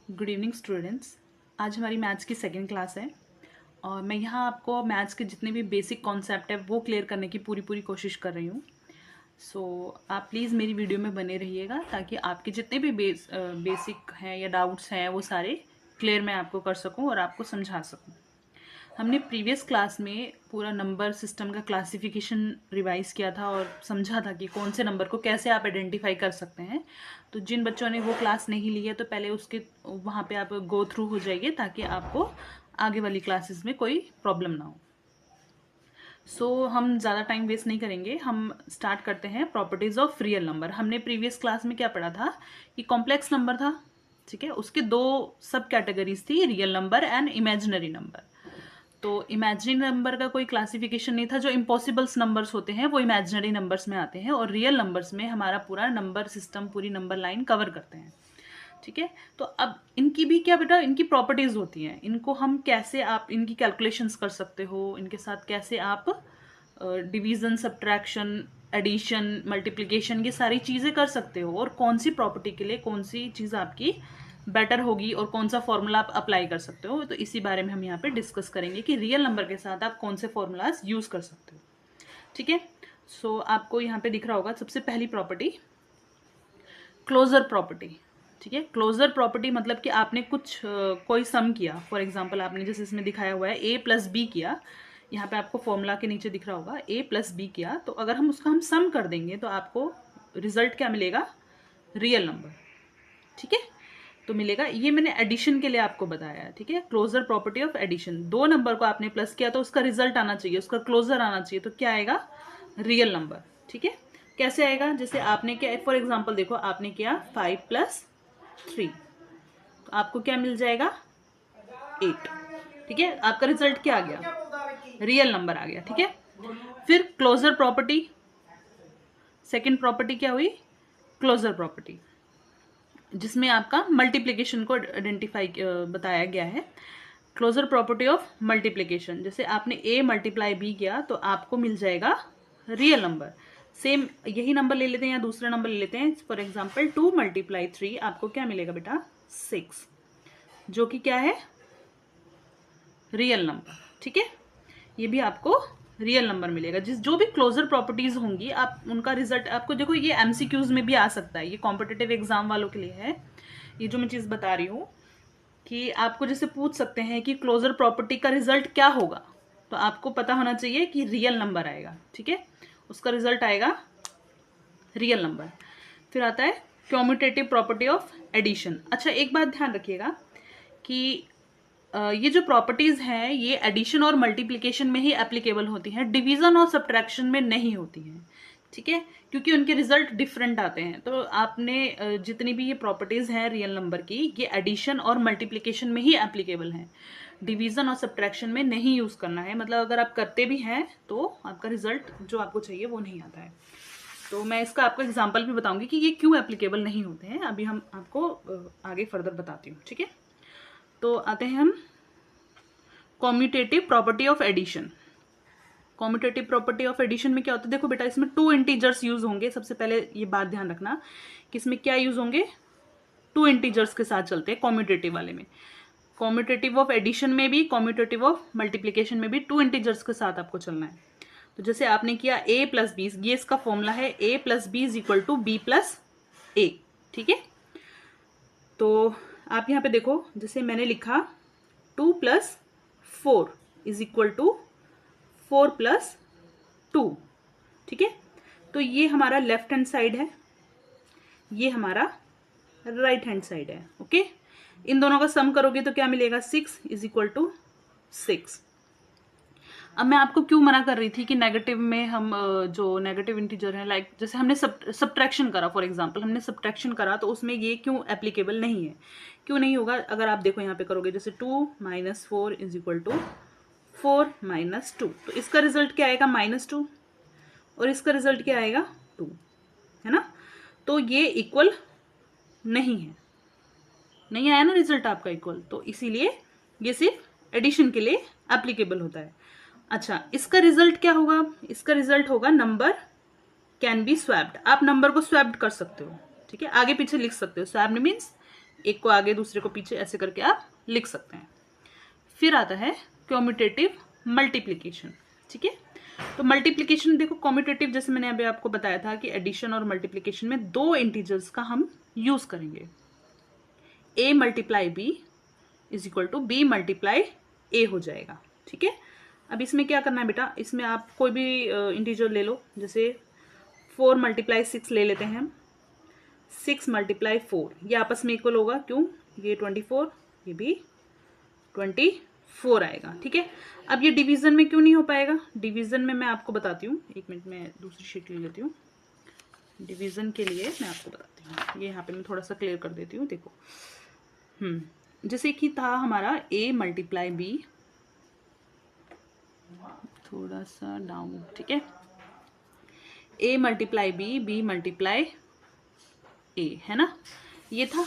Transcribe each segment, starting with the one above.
Good evening students. आज हमारी maths की सेकंड क्लास है और मैं यहाँ आपको मैथ्स के जितने भी बेसिक कॉन्सेप्ट है वो क्लियर करने की पूरी कोशिश कर रही हूँ। सो आप प्लीज़ मेरी वीडियो में बने रहिएगा ताकि आपके जितने भी बेसिक हैं या डाउट्स हैं वो सारे क्लियर मैं आपको कर सकूँ और आपको समझा सकूँ। हमने प्रीवियस क्लास में पूरा नंबर सिस्टम का क्लासिफिकेशन रिवाइज किया था और समझा था कि कौन से नंबर को कैसे आप आइडेंटिफाई कर सकते हैं। तो जिन बच्चों ने वो क्लास नहीं ली है तो पहले उसके वहाँ पे आप गो थ्रू हो जाइए ताकि आपको आगे वाली क्लासेस में कोई प्रॉब्लम ना हो। हम ज़्यादा टाइम वेस्ट नहीं करेंगे, हम स्टार्ट करते हैं प्रॉपर्टीज़ ऑफ रियल नंबर। हमने प्रीवियस क्लास में क्या पढ़ा था कि कॉम्प्लेक्स नंबर था, ठीक है, उसके दो सब कैटेगरीज थी, real number and imaginary number. तो इमेजिनरी नंबर का कोई क्लासिफिकेशन नहीं था, जो इम्पॉसिबल्स नंबर्स होते हैं वो इमेजिनरी नंबर्स में आते हैं और रियल नंबर्स में हमारा पूरा नंबर सिस्टम, पूरी नंबर लाइन कवर करते हैं, ठीक है। तो अब इनकी भी क्या बेटा, इनकी प्रॉपर्टीज़ होती हैं, इनको हम कैसे, आप इनकी कैलकुलेशंस कर सकते हो, इनके साथ कैसे आप डिवीज़न, सब्ट्रैक्शन, एडिशन, मल्टीप्लिकेशन, ये सारी चीज़ें कर सकते हो और कौन सी प्रॉपर्टी के लिए कौन सी चीज़ आपकी बेटर होगी और कौन सा फॉर्मूला आप अप्लाई कर सकते हो। तो इसी बारे में हम यहाँ पे डिस्कस करेंगे कि रियल नंबर के साथ आप कौन से फॉर्मूलाज यूज़ कर सकते हो, ठीक है। आपको यहाँ पे दिख रहा होगा सबसे पहली प्रॉपर्टी क्लोजर प्रॉपर्टी, ठीक है। क्लोजर प्रॉपर्टी मतलब कि आपने कुछ कोई सम किया, फॉर एग्जांपल आपने जैसे इसमें दिखाया हुआ है a प्लस बी किया, यहाँ पे आपको फॉर्मूला के नीचे दिख रहा होगा a प्लस बी किया, तो अगर हम उसका सम कर देंगे तो आपको रिजल्ट क्या मिलेगा, रियल नंबर, ठीक है। तो मिलेगा, ये मैंने एडिशन के लिए आपको बताया, ठीक है। क्लोजर प्रॉपर्टी ऑफ एडिशन, दो नंबर को आपने प्लस किया तो उसका रिजल्ट आना चाहिए, उसका क्लोजर आना चाहिए, तो क्या आएगा, रियल नंबर, ठीक है। कैसे आएगा, जैसे आपने क्या, फॉर एग्जांपल देखो, आपने किया 5 प्लस 3, तो आपको क्या मिल जाएगा, 8, ठीक है। आपका रिजल्ट क्या आ गया, रियल नंबर आ गया, ठीक है। फिर क्लोजर प्रॉपर्टी, सेकंड प्रॉपर्टी क्या हुई, क्लोजर प्रॉपर्टी, जिसमें आपका मल्टीप्लिकेशन को आइडेंटिफाई बताया गया है। क्लोजर प्रॉपर्टी ऑफ मल्टीप्लिकेशन, जैसे आपने a मल्टीप्लाई b किया तो आपको मिल जाएगा रियल नंबर। सेम यही नंबर ले लेते हैं या दूसरा नंबर ले लेते हैं, फॉर एग्जांपल 2 मल्टीप्लाई 3, आपको क्या मिलेगा बेटा, 6, जो कि क्या है, रियल नंबर, ठीक है। ये भी आपको रियल नंबर मिलेगा। जो भी क्लोजर प्रॉपर्टीज होंगी आप उनका रिजल्ट आपको, देखो ये एमसीक्यूज में भी आ सकता है, ये कॉम्पिटिटिव एग्जाम वालों के लिए है, ये जो मैं चीज़ बता रही हूँ कि आपको जैसे पूछ सकते हैं कि क्लोजर प्रॉपर्टी का रिजल्ट क्या होगा, तो आपको पता होना चाहिए कि रियल नंबर आएगा, ठीक है, उसका रिजल्ट आएगा रियल नंबर। फिर आता है कम्यूटेटिव प्रॉपर्टी ऑफ एडिशन। अच्छा, एक बात ध्यान रखिएगा कि ये जो प्रॉपर्टीज हैं ये एडिशन और मल्टीप्लिकेशन में ही एप्लीकेबल होती हैं, डिवीजन और सब्ट्रैक्शन में नहीं होती हैं, ठीक है, क्योंकि उनके रिजल्ट डिफरेंट आते हैं। तो आपने जितनी भी ये प्रॉपर्टीज हैं रियल नंबर की, ये एडिशन और मल्टीप्लिकेशन में ही एप्लीकेबल हैं, डिवीजन और सब्ट्रैक्शन में नहीं यूज करना है, मतलब अगर आप करते भी हैं तो आपका रिजल्ट जो आपको चाहिए वो नहीं आता है। तो मैं इसका आपको एग्जाम्पल भी बताऊंगी कि ये क्यों एप्लीकेबल नहीं होते हैं, अभी हम आपको आगे फर्दर बताती हूँ, ठीक है। तो आते हैं हम commutative property of addition. Commutative property of addition में क्या होता है, देखो बेटा, इसमें 2 इंटीजर्स यूज होंगे। सबसे पहले ये बात ध्यान रखना कि इसमें क्या यूज होंगे, 2 इंटीजर्स के साथ चलते हैं कॉम्यूटेटिव वाले में। कॉम्यूटेटिव ऑफ एडिशन में भी, कॉम्यूटेटिव ऑफ मल्टीप्लिकेशन में भी 2 इंटीजर्स के साथ आपको चलना है। तो जैसे आपने किया a प्लस बी, ये इसका फॉर्मूला है, a plus B is equal to B plus A, ठीक है। तो आप यहाँ पे देखो, जैसे मैंने लिखा 2 plus 4 is equal to 4 plus 2, ठीक है। तो ये हमारा लेफ्ट हैंड साइड है, ये हमारा राइट हैंड साइड है, ओके। इन दोनों का सम करोगे तो क्या मिलेगा, 6 इज इक्वल टू 6। अब मैं आपको क्यों मना कर रही थी कि नेगेटिव में हम जो नेगेटिव इंटीजर है, लाइक जैसे हमने सब्ट्रैक्शन करा, फॉर एग्जांपल हमने सब्ट्रैक्शन करा, तो उसमें ये क्यों एप्लीकेबल नहीं है, क्यों नहीं होगा। अगर आप देखो यहाँ पे करोगे, जैसे 2 minus 4 is equal to 4 minus 2, तो इसका रिजल्ट क्या आएगा, -2, और इसका रिजल्ट क्या आएगा, 2, है ना। तो ये इक्वल नहीं है, नहीं आया ना रिजल्ट आपका इक्वल, तो इसीलिए ये सिर्फ एडिशन के लिए एप्लीकेबल होता है। अच्छा, इसका रिजल्ट क्या होगा, इसका रिजल्ट होगा नंबर कैन बी स्वैप्ड। आप नंबर को स्वैप्ड कर सकते हो, ठीक है, आगे पीछे लिख सकते हो। स्वैप्ड मीन्स एक को आगे दूसरे को पीछे ऐसे करके आप लिख सकते हैं। फिर आता है कम्यूटेटिव मल्टीप्लिकेशन। ठीक है, तो मल्टीप्लिकेशन देखो, कम्यूटेटिव जैसे मैंने अभी आपको बताया था कि एडिशन और मल्टीप्लिकेशन में दो इंटीजर्स का हम यूज करेंगे। a multiply b is equal to b multiply a हो जाएगा। ठीक है, अब इसमें क्या करना है बेटा, इसमें आप कोई भी इंटीजर ले लो, जैसे 4 मल्टीप्लाई 6 ले लेते हैं हम। 6 मल्टीप्लाई 4 ये आपस में इक्वल होगा, क्यों, ये 24, ये भी 24 आएगा। ठीक है, अब ये डिवीजन में क्यों नहीं हो पाएगा, डिवीजन में मैं आपको बताती हूँ, एक मिनट में दूसरी शीट ले लेती हूँ। डिवीजन के लिए मैं आपको बताती हूँ, ये यहाँ पे मैं थोड़ा सा क्लियर कर देती हूँ। देखो जैसे कि था हमारा a मल्टीप्लाई b, थोड़ा सा डाउन, ठीक है, a multiply b multiply a, है ना, ये था।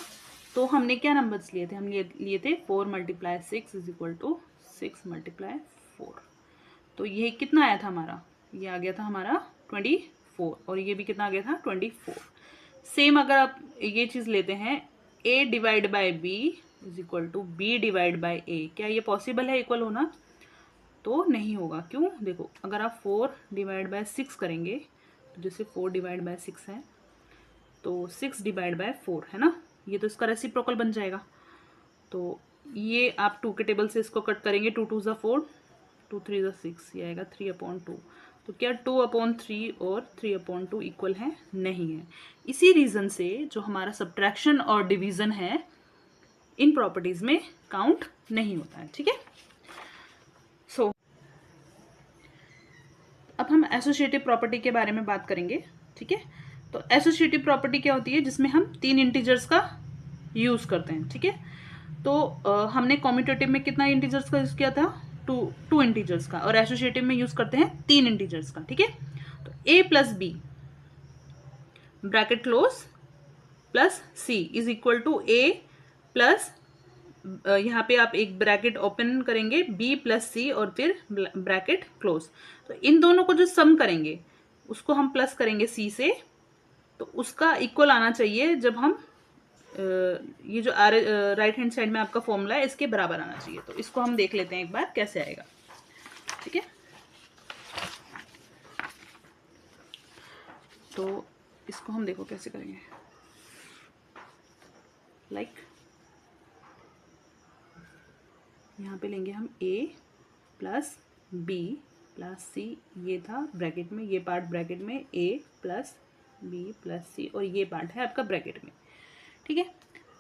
तो हमने क्या नंबर्स लिए थे, हम लिए थे 4 multiply 6 is equal to 6 multiply 4। तो ये कितना आया था हमारा, ये आ गया था हमारा 24, और ये भी कितना आ गया था 24। सेम अगर आप ये चीज़ लेते हैं a divide by b is equal to b divide by a, क्या ये पॉसिबल है इक्वल होना, तो नहीं होगा। क्यों, देखो अगर आप 4 डिवाइड बाय 6 करेंगे, तो जैसे 4 डिवाइड बाय 6 है, तो 6 डिवाइड बाय 4 है ना, ये तो इसका रेसिप्रोकल बन जाएगा। तो ये आप 2 के टेबल से इसको कट करेंगे, 2 2 ज़ा 4, 2 3 ज़ा 6, ये आएगा 3/2। तो क्या 2/3 और 3/2 इक्वल है, नहीं है। इसी रीज़न से जो हमारा सब्ट्रैक्शन और डिवीज़न है इन प्रॉपर्टीज़ में काउंट नहीं होता है। ठीक है, सो अब हम एसोसिएटिव प्रॉपर्टी के बारे में बात करेंगे। ठीक है, तो एसोसिएटिव प्रॉपर्टी क्या होती है, जिसमें हम 3 इंटीजर्स का यूज़ करते हैं। ठीक है, तो हमने कम्यूटेटिव में कितना इंटीजर्स का यूज़ किया था, 2 इंटीजर्स का, और एसोसिएटिव में यूज़ करते हैं 3 इंटीजर्स का। ठीक है, तो a plus B bracket close plus c is equal to a plus, यहाँ पे आप एक ब्रैकेट ओपन करेंगे, b प्लस सी और फिर ब्रैकेट क्लोज। तो इन दोनों को जो सम करेंगे उसको हम प्लस करेंगे c से, तो उसका इक्वल आना चाहिए जब हम ये जो राइट हैंड साइड में आपका फॉर्मूला है इसके बराबर आना चाहिए। तो इसको हम देख लेते हैं एक बार कैसे आएगा। ठीक है, तो इसको हम देखो कैसे करेंगे, यहाँ पे लेंगे हम a plus b plus c, ये था ब्रैकेट में, ये पार्ट ब्रैकेट में a plus b plus c, और ये पार्ट है आपका ब्रैकेट में। ठीक है,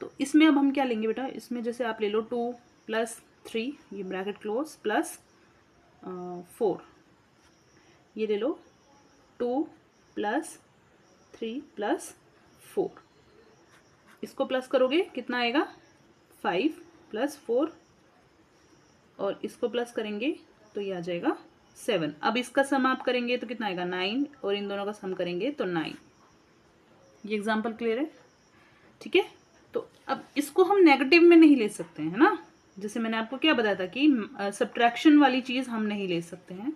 तो इसमें अब हम क्या लेंगे बेटा, इसमें जैसे आप ले लो 2 प्लस 3, ये ब्रैकेट क्लोज, प्लस 4, ये ले लो 2 प्लस 3 प्लस 4, इसको प्लस करोगे कितना आएगा 5 प्लस 4, और इसको प्लस करेंगे तो ये आ जाएगा 7। अब इसका सम आप करेंगे तो कितना आएगा 9, और इन दोनों का सम करेंगे तो 9। ये एग्जांपल क्लियर है। ठीक है, तो अब इसको हम नेगेटिव में नहीं ले सकते हैं, है ना, जैसे मैंने आपको क्या बताया था कि सब्ट्रैक्शन वाली चीज़ हम नहीं ले सकते हैं।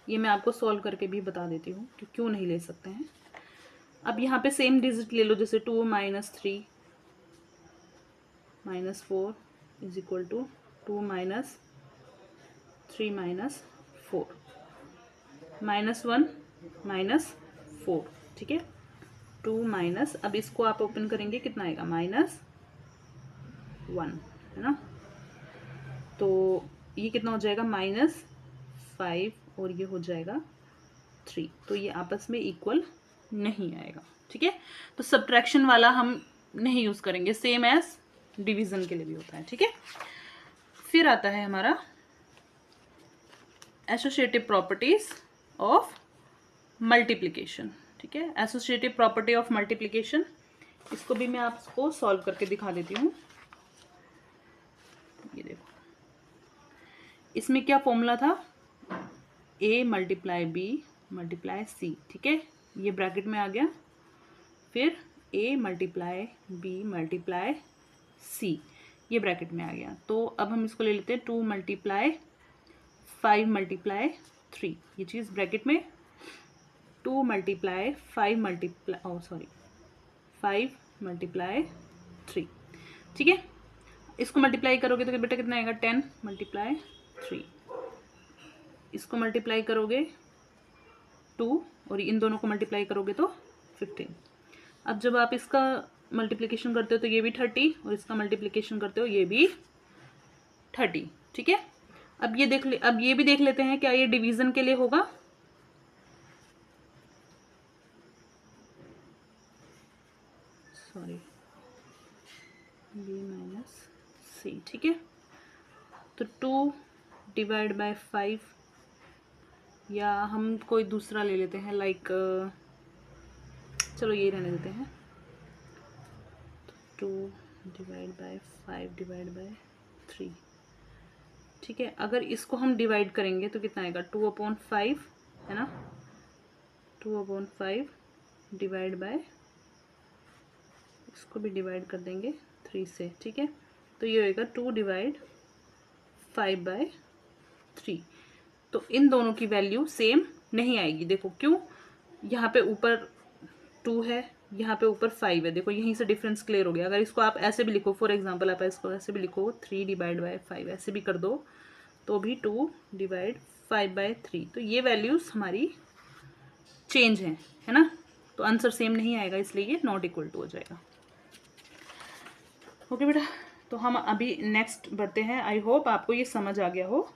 ये मैं आपको सॉल्व करके भी बता देती हूँ कि क्यों नहीं ले सकते हैं। अब यहाँ पे सेम डिजिट ले लो, जैसे 2 minus 3 minus 4 is equal to 2 minus 3 minus 4 minus 1 minus 4। ठीक है, 2 माइनस, अब इसको आप ओपन करेंगे कितना आएगा -1, है ना, तो ये कितना हो जाएगा -5, और ये हो जाएगा 3, तो ये आपस में इक्वल नहीं आएगा। ठीक है, तो सब्ट्रैक्शन वाला हम नहीं यूज़ करेंगे, सेम एज डिवीज़न के लिए भी होता है। ठीक है, फिर आता है हमारा एसोसिएटिव प्रॉपर्टीज ऑफ मल्टीप्लिकेशन। ठीक है, एसोसिएटिव प्रॉपर्टी ऑफ मल्टीप्लिकेशन, इसको भी मैं आपको सॉल्व करके दिखा देती हूँ। ये देखो, इसमें क्या फॉर्मूला था, a multiply b multiply c। ठीक है, ये ब्रैकेट में आ गया, फिर a multiply b multiply c, ये ब्रैकेट में आ गया। तो अब हम इसको ले लेते हैं 2 मल्टीप्लाई 5 मल्टीप्लाई 3, ये चीज़ ब्रैकेट में 2 मल्टीप्लाई 5 मल्टीप्लाई 5 मल्टीप्लाई 3, ठीक है, इसको मल्टीप्लाई करोगे तो बेटा कितना आएगा 10 मल्टीप्लाई 3, इसको मल्टीप्लाई करोगे 2 और इन दोनों को मल्टीप्लाई करोगे तो 15। अब जब आप इसका मल्टीप्लिकेशन करते हो तो ये भी 30 और इसका मल्टीप्लिकेशन करते हो ये भी 30। ठीक है, अब ये भी देख लेते हैं क्या ये डिवीजन के लिए होगा। सॉरी, b माइनस सी। ठीक है, तो 2 डिवाइड बाय 5, या हम कोई दूसरा ले लेते हैं, लाइक चलो ये रहने देते हैं, 2 डिवाइड बाय 5 डिवाइड बाय 3। ठीक है, अगर इसको हम डिवाइड करेंगे तो कितना आएगा 2/5 है ना, 2/5 डिवाइड बाय, इसको भी डिवाइड कर देंगे 3 से। ठीक है, तो ये होएगा 2 डिवाइड 5/3। तो इन दोनों की वैल्यू सेम नहीं आएगी। देखो क्यों, यहाँ पे ऊपर 2 है, यहाँ पे ऊपर 5 है। देखो यहीं से डिफरेंस क्लियर हो गया। अगर इसको आप ऐसे भी लिखो, फॉर एग्जांपल आप इसको ऐसे भी लिखो 3 डिवाइड बाय 5 ऐसे भी कर दो तो भी 2 डिवाइड 5/3, तो ये वैल्यूज हमारी चेंज है ना, तो आंसर सेम नहीं आएगा, इसलिए ये नॉट इक्वल टू हो जाएगा। ओके बेटा, तो हम अभी नेक्स्ट बढ़ते हैं। आई होप आपको ये समझ आ गया हो।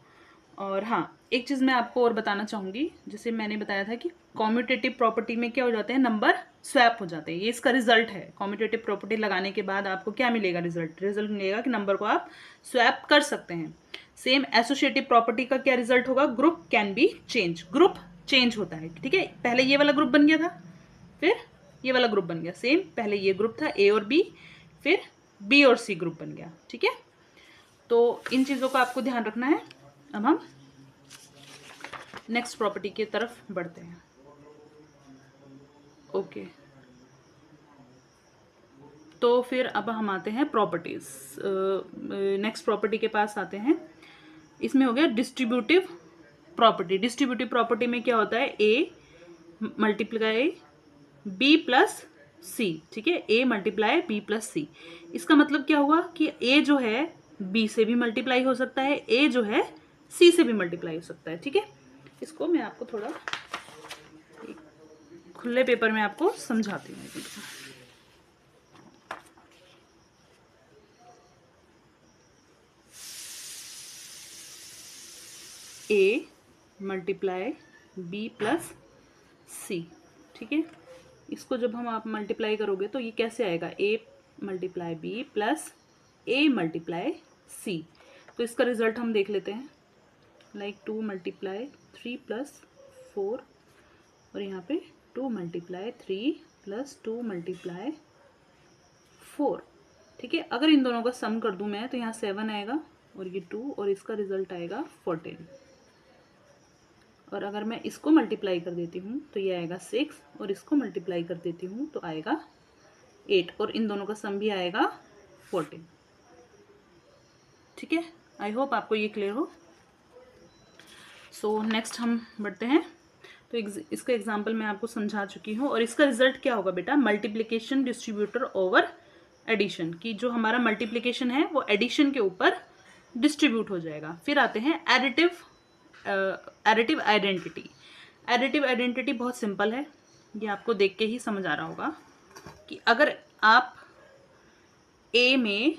और हाँ, एक चीज़ मैं आपको और बताना चाहूँगी, जैसे मैंने बताया था कि कॉम्यूटेटिव प्रॉपर्टी में क्या हो जाते हैं, नंबर स्वैप हो जाते हैं। ये इसका रिजल्ट है। कॉम्यूटेटिव प्रॉपर्टी लगाने के बाद आपको क्या मिलेगा, रिजल्ट मिलेगा कि नंबर को आप स्वैप कर सकते हैं। सेम एसोसिएटिव प्रॉपर्टी का क्या रिजल्ट होगा, group can be change, group change होता है। ठीक है, पहले ये वाला ग्रुप बन गया था, फिर ये वाला ग्रुप बन गया। सेम पहले ये ग्रुप था ए और बी, फिर बी और सी ग्रुप बन गया। ठीक है, तो इन चीज़ों का आपको ध्यान रखना है। अब हम नेक्स्ट प्रॉपर्टी की तरफ बढ़ते हैं। ओके, तो फिर अब हम आते हैं प्रॉपर्टीज, नेक्स्ट प्रॉपर्टी के पास आते हैं। इसमें हो गया डिस्ट्रीब्यूटिव प्रॉपर्टी। डिस्ट्रीब्यूटिव प्रॉपर्टी में क्या होता है, ए मल्टीप्लाई बी प्लस सी। ठीक है, ए मल्टीप्लाई बी प्लस सी। इसका मतलब क्या हुआ कि ए जो है बी से भी मल्टीप्लाई हो सकता है, ए जो है सी से भी मल्टीप्लाई हो सकता है। ठीक है, इसको मैं आपको थोड़ा खुले पेपर में आपको समझाती हूँ। ए मल्टीप्लाई बी प्लस सी। ठीक है, इसको जब हम आप मल्टीप्लाई करोगे तो ये कैसे आएगा, A multiply B plus A multiply C. तो इसका रिजल्ट हम देख लेते हैं, लाइक 2 मल्टीप्लाई 3 प्लस 4 और यहाँ पे 2 मल्टीप्लाई 3 प्लस 2 मल्टीप्लाई 4। ठीक है, अगर इन दोनों का सम कर दूं मैं तो यहाँ 7 आएगा और ये 2 और इसका रिजल्ट आएगा 14। और अगर मैं इसको मल्टीप्लाई कर देती हूँ तो ये आएगा 6 और इसको मल्टीप्लाई कर देती हूँ तो आएगा 8 और इन दोनों का सम भी आएगा 14। ठीक है, आई होप आपको ये क्लियर हो। सो नेक्स्ट हम बढ़ते हैं। तो इसका एग्जाम्पल मैं आपको समझा चुकी हूँ और इसका रिजल्ट क्या होगा बेटा, मल्टीप्लिकेशन डिस्ट्रीब्यूटर ओवर एडिशन, की जो हमारा मल्टीप्लिकेशन है वो एडिशन के ऊपर डिस्ट्रीब्यूट हो जाएगा। फिर आते हैं एडिटिव आइडेंटिटी। एडिटिव आइडेंटिटी बहुत सिंपल है, ये आपको देख के ही समझ आ रहा होगा कि अगर आप ए में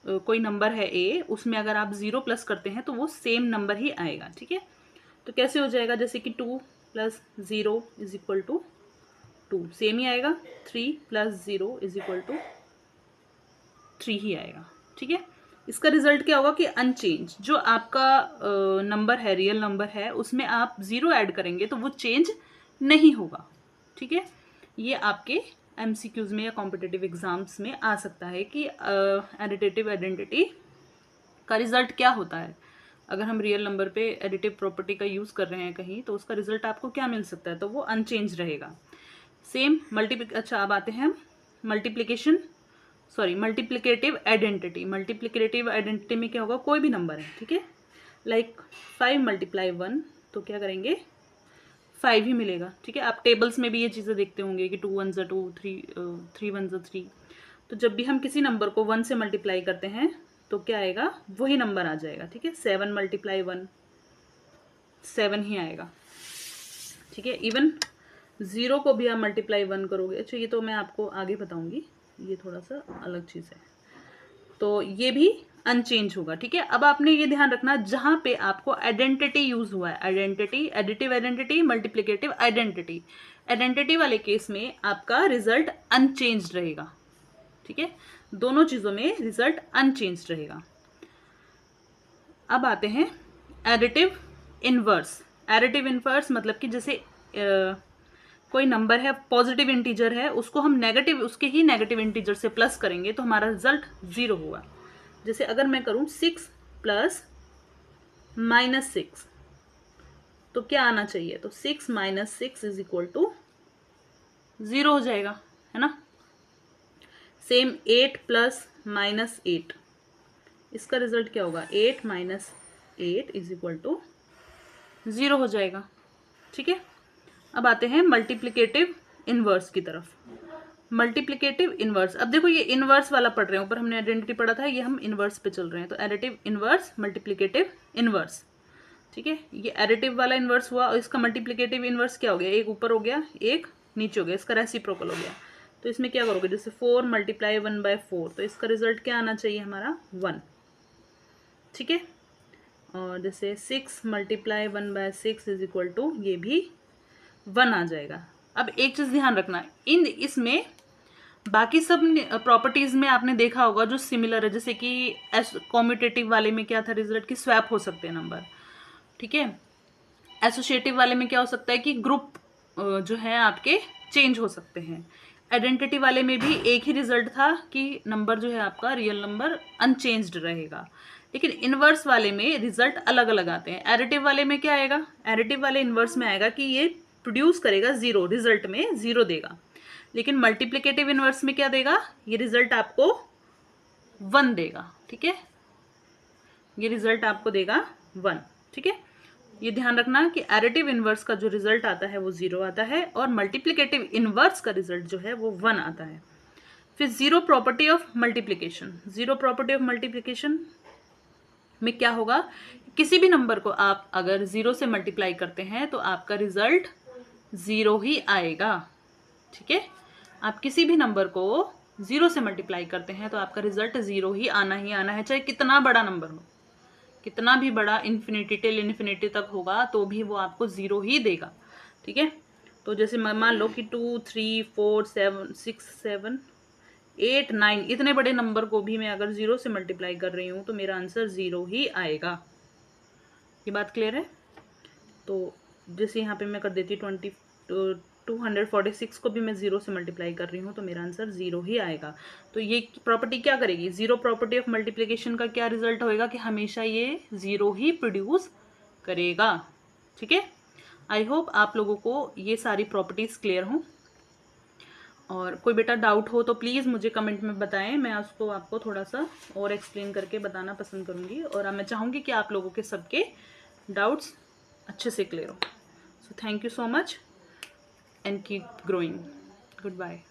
कोई नंबर है ए, उसमें अगर आप 0 प्लस करते हैं तो वो सेम नंबर ही आएगा। ठीक है, तो कैसे हो जाएगा, जैसे कि 2 + 0 = 2 सेम ही आएगा, 3 + 0 = 3 ही आएगा। ठीक है, इसका रिजल्ट क्या होगा कि अनचेंज, जो आपका नंबर है, रियल नंबर है, उसमें आप 0 ऐड करेंगे तो वो चेंज नहीं होगा। ठीक है, ये आपके MCQs में या कॉम्पिटिटिव एग्जाम्स में आ सकता है कि एडिटिव आइडेंटिटी का रिजल्ट क्या होता है। अगर हम रियल नंबर पे एडिटिव प्रॉपर्टी का यूज़ कर रहे हैं कहीं तो उसका रिजल्ट आपको क्या मिल सकता है, तो वो अनचेंज रहेगा। सेम अच्छा, अब आते हैं मल्टीप्लिकेटिव आइडेंटिटी। मल्टीप्लिकेटिव आइडेंटिटी में क्या होगा, कोई भी नंबर है, ठीक है, लाइक 5 × 1 तो क्या करेंगे 5 ही मिलेगा। ठीक है, आप टेबल्स में भी ये चीज़ें देखते होंगे कि 2 × 1 = 2, 3 × 1 = 3। तो जब भी हम किसी नंबर को 1 से मल्टीप्लाई करते हैं तो क्या आएगा, वही नंबर आ जाएगा। ठीक है, 7 मल्टीप्लाई 1 7 ही आएगा। ठीक है, इवन 0 को भी आप मल्टीप्लाई 1 करोगे, अच्छा ये तो मैं आपको आगे बताऊंगी, ये थोड़ा सा अलग चीज़ है, तो ये भी अनचेंज होगा। ठीक है, अब आपने ये ध्यान रखना जहां पे आपको आइडेंटिटी यूज हुआ है, identity, additive identity, multiplicative identity, identity वाले केस में आपका रिजल्ट अनचेंज्ड रहेगा। ठीक है, दोनों चीजों में रिजल्ट अनचेंज्ड रहेगा। अब आते हैं एडिटिव इनवर्स। एडिटिव इनवर्स मतलब कि जैसे कोई नंबर है, पॉजिटिव इंटीजर है, उसको हम नेगेटिव, उसके ही नेगेटिव इंटीजर से प्लस करेंगे तो हमारा रिजल्ट 0 होगा। जैसे अगर मैं करूं 6 प्लस -6 तो क्या आना चाहिए, तो 6 - 6 इज इक्वल टू 0 हो जाएगा, है ना। सेम 8 प्लस -8, इसका रिजल्ट क्या होगा, 8 - 8 इज इक्वल टू 0 हो जाएगा। ठीक है, अब आते हैं मल्टीप्लिकेटिव इनवर्स की तरफ। मल्टीप्लिकेटिव इनवर्स, अब देखो ये इनवर्स वाला पढ़ रहे हैं, ऊपर हमने आइडेंटिटी पढ़ा था, ये हम इनवर्स पे चल रहे हैं, तो एडिटिव इनवर्स, मल्टीप्लिकेटिव इनवर्स। ठीक है, ये एडिटिव वाला इनवर्स हुआ और इसका मल्टीप्लिकेटिव इनवर्स क्या हो गया, एक ऊपर हो गया एक नीचे हो गया, इसका रेसिप्रोकल हो गया। तो इसमें क्या करोगे, जैसे 4 मल्टीप्लाई 1/4, तो इसका रिजल्ट क्या आना चाहिए हमारा 1। ठीक है, और जैसे 6 मल्टीप्लाई 1/6 इज इक्वल टू, ये भी 1 आ जाएगा। अब एक चीज ध्यान रखना, इसमें बाकी सब प्रॉपर्टीज में आपने देखा होगा जो सिमिलर है, जैसे कि कॉम्यूटेटिव वाले में क्या था रिजल्ट की स्वैप हो सकते हैं नंबर। ठीक है, एसोसिएटिव वाले में क्या हो सकता है कि ग्रुप जो है आपके चेंज हो सकते हैं। आइडेंटिटी वाले में भी एक ही रिजल्ट था कि नंबर जो है आपका रियल नंबर अनचेंज्ड रहेगा, लेकिन इनवर्स वाले में रिजल्ट अलग अलग आते हैं। एडिटिव वाले में क्या आएगा, एडिटिव वाले इनवर्स में आएगा कि ये प्रोड्यूस करेगा 0, रिजल्ट में 0 देगा, लेकिन मल्टीप्लिकेटिव इनवर्स में क्या देगा, ये रिजल्ट आपको 1 देगा। ठीक है, ये रिजल्ट आपको देगा 1। ठीक है, ये ध्यान रखना कि एडिटिव इनवर्स का जो रिजल्ट आता है वो 0 आता है और मल्टीप्लिकेटिव इनवर्स का रिजल्ट जो है वो 1 आता है। फिर zero property of multiplication. Zero property of multiplication में क्या होगा, किसी भी नंबर को आप अगर 0 से मल्टीप्लाई करते हैं तो आपका रिजल्ट 0 ही आएगा। ठीक है, आप किसी भी नंबर को 0 से मल्टीप्लाई करते हैं तो आपका रिजल्ट 0 ही आना है, चाहे कितना बड़ा नंबर हो, कितना भी बड़ा इन्फिनिटी टिल इन्फिनिटी तक होगा तो भी वो आपको 0 ही देगा। ठीक है, तो जैसे मान लो कि 2 3 4 7 6 7 8 9 इतने बड़े नंबर को भी मैं अगर 0 से मल्टीप्लाई कर रही हूँ तो मेरा आंसर 0 ही आएगा। ये बात क्लियर है। तो जैसे यहाँ पे मैं कर देती 246 को भी मैं 0 से मल्टीप्लाई कर रही हूँ तो मेरा आंसर 0 ही आएगा। तो ये प्रॉपर्टी क्या करेगी, जीरो प्रॉपर्टी ऑफ मल्टीप्लिकेशन का क्या रिजल्ट होएगा कि हमेशा ये 0 ही प्रोड्यूस करेगा। ठीक है, आई होप आप लोगों को ये सारी प्रॉपर्टीज क्लियर हों, और कोई बेटा डाउट हो तो प्लीज़ मुझे कमेंट में बताएं, मैं उसको आपको थोड़ा सा और एक्सप्लेन करके बताना पसंद करूँगी, और मैं चाहूँगी कि आप लोगों के सबके डाउट्स अच्छे से क्लियर हो। So thank you so much and keep growing. Goodbye.